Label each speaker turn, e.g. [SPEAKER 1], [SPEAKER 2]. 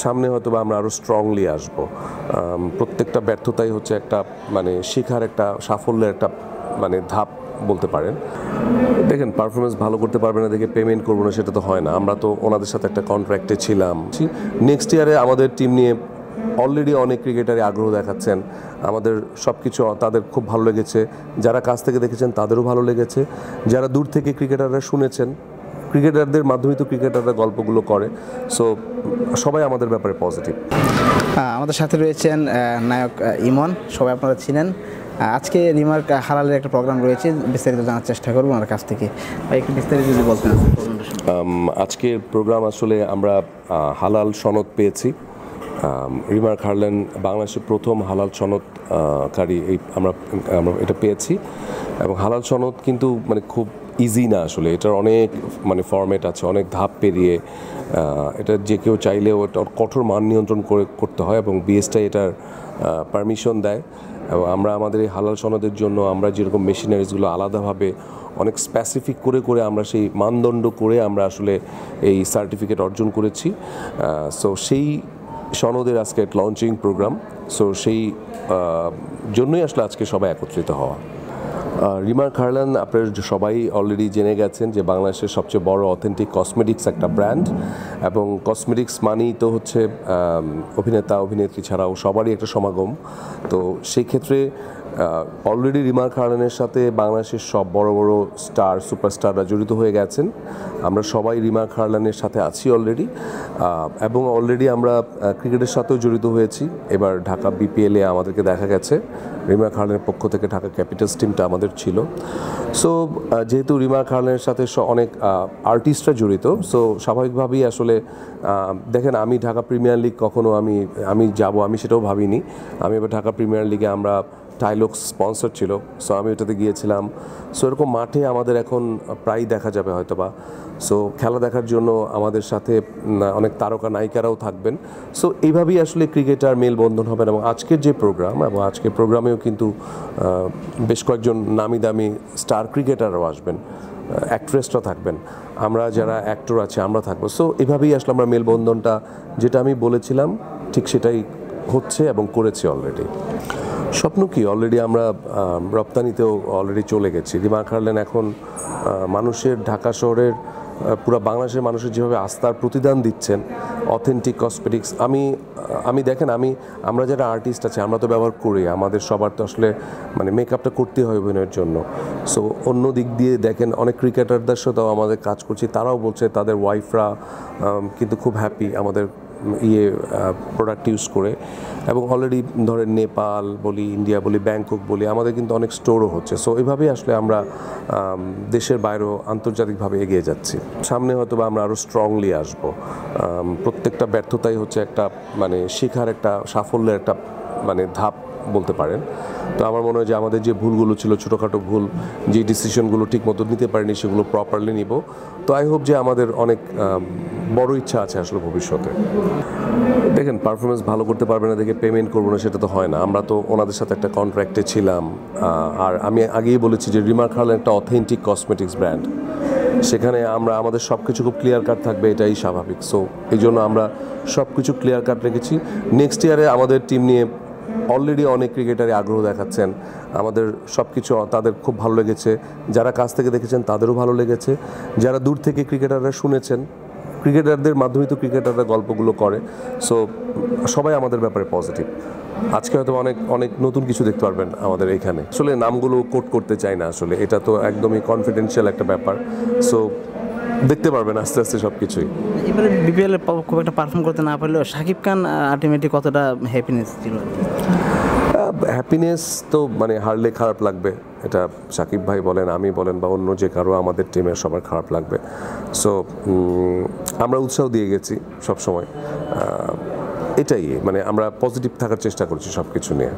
[SPEAKER 1] সামনে হয়তো বা আমরা আরও স্ট্রংলি আসব। প্রত্যেকটা ব্যর্থতাই হচ্ছে একটা মানে শেখার একটা সাফল্যের একটা মানে ধাপ বলতে পারেন। দেখেন, পারফরমেন্স ভালো করতে পারবে না দেখে পেমেন্ট করবো না, সেটা তো হয় না। আমরা তো ওনাদের সাথে একটা কন্ট্রাক্টে ছিলাম। নেক্সট ইয়ারে আমাদের টিম নিয়ে অলরেডি অনেক ক্রিকেটারই আগ্রহ দেখাচ্ছেন। আমাদের সব কিছু তাদের খুব ভালো লেগেছে। যারা কাছ থেকে দেখেছেন তাদেরও ভালো লেগেছে। যারা দূর থেকে ক্রিকেটাররা শুনেছেন, ক্রিকেটারদের মাধ্যমে তো ক্রিকেটাররা গল্পগুলো করে। সো সবাই আমাদের ব্যাপারে পজিটিভ।
[SPEAKER 2] আমাদের সাথে রয়েছেন নায়ক ইমন, সবাই আপনারা চিনেন। আজকে রিমার হালালের একটা প্রোগ্রাম রয়েছে, বিস্তারিত জানার চেষ্টা করবো ওনার কাছ থেকে। একটু বিস্তারিত যদি বলতেন।
[SPEAKER 1] আজকের প্রোগ্রাম আসলে আমরা হালাল সনদ পেয়েছি। রিমার খারলেন বাংলাদেশের প্রথম হালাল সনদকারী আমরা এটা পেয়েছি। এবং হালাল সনদ কিন্তু মানে খুব ইজি না আসলে, এটার অনেক মানে ফরম্যাট আছে, অনেক ধাপ পেরিয়ে এটা যে কেউ চাইলেও এটা কঠোর মান নিয়ন্ত্রণ করতে হয় এবং বিএসটাই এটার পারমিশন দেয়। এবং আমরা আমাদের এই হালাল সনদের জন্য আমরা যেরকম মেশিনারিজগুলো আলাদাভাবে অনেক স্পেসিফিক করে করে আমরা সেই মানদণ্ড করে আমরা আসলে এই সার্টিফিকেট অর্জন করেছি। সো সেই সনদের আজকে লঞ্চিং প্রোগ্রাম। সো সেই জন্যই আসলে আজকে সবাই একত্রিত হওয়া। রিমার খারলেন আপনার সবাই অলরেডি জেনে গেছেন যে বাংলাদেশের সবচেয়ে বড় অথেন্টিক কসমেটিক্স একটা ব্র্যান্ড। এবং কসমেটিক্স মানেই তো হচ্ছে অভিনেতা অভিনেত্রী ছাড়াও সবারই একটা সমাগম। তো সেই ক্ষেত্রে অলরেডি রিমার খারলেনের সাথে বাংলাদেশের সব বড় বড় স্টার সুপারস্টাররা জড়িত হয়ে গেছেন। আমরা সবাই রিমার খারলেনের সাথে আছি অলরেডি। এবং অলরেডি আমরা ক্রিকেটের সাথেও জড়িত হয়েছি। এবার ঢাকা বিপিএলে আমাদেরকে দেখা গেছে রিমা খারলেনের পক্ষ থেকে ঢাকা ক্যাপিটালস টিমটা আমাদের ছিল। সো যেহেতু রিমা খারলেনের সাথে অনেক আর্টিস্টরা জড়িত, সো স্বাভাবিকভাবেই আসলে দেখেন, আমি ঢাকা প্রিমিয়ার লিগ কখনো আমি যাব আমি সেটাও ভাবিনি। আমি এবার ঢাকা প্রিমিয়ার লিগে আমরা টাইলক্স স্পন্সর ছিল, সো আমি ওটাতে গিয়েছিলাম। সো এরকম মাঠে আমাদের এখন প্রায় দেখা যাবে হয়তোবা। সো খেলা দেখার জন্য আমাদের সাথে অনেক তারকা নায়িকারাও থাকবেন। সো এইভাবেই আসলে ক্রিকেটার মেলবন্ধন হবেন। এবং আজকের যে প্রোগ্রাম, এবং আজকের প্রোগ্রামেও কিন্তু বেশ কয়েকজন নামি দামি স্টার ক্রিকেটাররাও আসবেন, অ্যাক্ট্রেসরা থাকবেন, আমরা যারা অ্যাক্টর আছে আমরা থাকবো। সো এভাবেই আসলে আমরা মেলবন্ধনটা, যেটা আমি বলেছিলাম ঠিক সেটাই হচ্ছে এবং করেছি অলরেডি। স্বপ্ন কি, অলরেডি আমরা রপ্তানিতেও অলরেডি চলে গেছি। রিমা খারলেন এখন মানুষের, ঢাকা শহরের পুরো বাংলাদেশের মানুষের যেভাবে আস্থার প্রতিদান দিচ্ছেন অথেন্টিক কসমেটিক্স। আমি দেখেন, আমরা যারা আর্টিস্ট আছে আমরা তো ব্যবহার করি, আমাদের সবার তো আসলে মানে মেকআপটা করতে হয় অভিনয়ের জন্য। সো অন্য দিক দিয়ে দেখেন, অনেক ক্রিকেটারদের সাথেও আমাদের কাজ করছি, তারাও বলছে তাদের ওয়াইফরা কিন্তু খুব হ্যাপি আমাদের প্রোডাক্ট ইউজ করে। এবং অলরেডি ধরেন নেপাল বলি, ইন্ডিয়া বলি, ব্যাংকক বলি, আমাদের কিন্তু অনেক স্টোরও হচ্ছে। সো এইভাবেই আসলে আমরা দেশের বাইরেও আন্তর্জাতিকভাবে এগিয়ে যাচ্ছি। সামনে হয়তো বা আমরা আরও স্ট্রংলি আসব। প্রত্যেকটা ব্যর্থতাই হচ্ছে একটা মানে শেখার একটা সাফল্যের একটা মানে ধাপ বলতে পারেন। তো আমার মনে হয় যে আমাদের যে ভুলগুলো ছিল, ছোটোখাটো ভুল, যে ডিসিশনগুলো ঠিক মতো নিতে পারিনি, সেগুলো প্রপারলি নিব। তো আই হোপ যে আমাদের অনেক বড় ইচ্ছা আছে আসলে ভবিষ্যতে। দেখেন, পারফরমেন্স ভালো করতে পারবে না দেখে পেমেন্ট করবো না, সেটা তো হয় না। আমরা তো ওনাদের সাথে একটা কন্ট্রাক্টে ছিলাম। আর আমি আগেই বলেছি যে রিমার খারলেন একটা অথেন্টিক কসমেটিক্স ব্র্যান্ড। সেখানে আমাদের সব কিছু খুব ক্লিয়ার কাট থাকবে, এটাই স্বাভাবিক। সো এই জন্য আমরা সব কিছু ক্লিয়ার কাট রেখেছি। নেক্সট ইয়ারে আমাদের টিম নিয়ে অলরেডি অনেক ক্রিকেটারই আগ্রহ দেখাচ্ছেন। আমাদের সব কিছু তাদের খুব ভালো লেগেছে। যারা কাছ থেকে দেখেছেন তাদেরও ভালো লেগেছে। যারা দূর থেকে ক্রিকেটাররা শুনেছেন, ক্রিকেটারদের মাধ্যমে তো ক্রিকেটাররা গল্পগুলো করে। সো সবাই আমাদের ব্যাপারে পজিটিভ। আজকে হয়তো অনেক নতুন কিছু দেখতে পারবেন আমাদের এখানে। আসলে নামগুলো কোট করতে চাই না, আসলে এটা তো একদমই কনফিডেন্সিয়াল একটা ব্যাপার। সো দেখতে পারবেন আস্তে আস্তে সব কিছুই।
[SPEAKER 2] এবারে বিপিএল খুব একটা পারফর্ম করতে না পারলেও শাকিব খান আলটিমেটলি কতটা হ্যাপিনেস ছিল?
[SPEAKER 1] হ্যাপিনেস তো মানে হারলে খারাপ লাগবে, এটা সাকিব ভাই বলেন, আমি বলেন, বা অন্য যে কারো আমাদের টিমের সবার খারাপ লাগবে। সো আমরা উৎসাহ দিয়ে গেছি সব সময়, এটাই মানে আমরা পজিটিভ থাকার চেষ্টা করছি সব কিছু নিয়ে।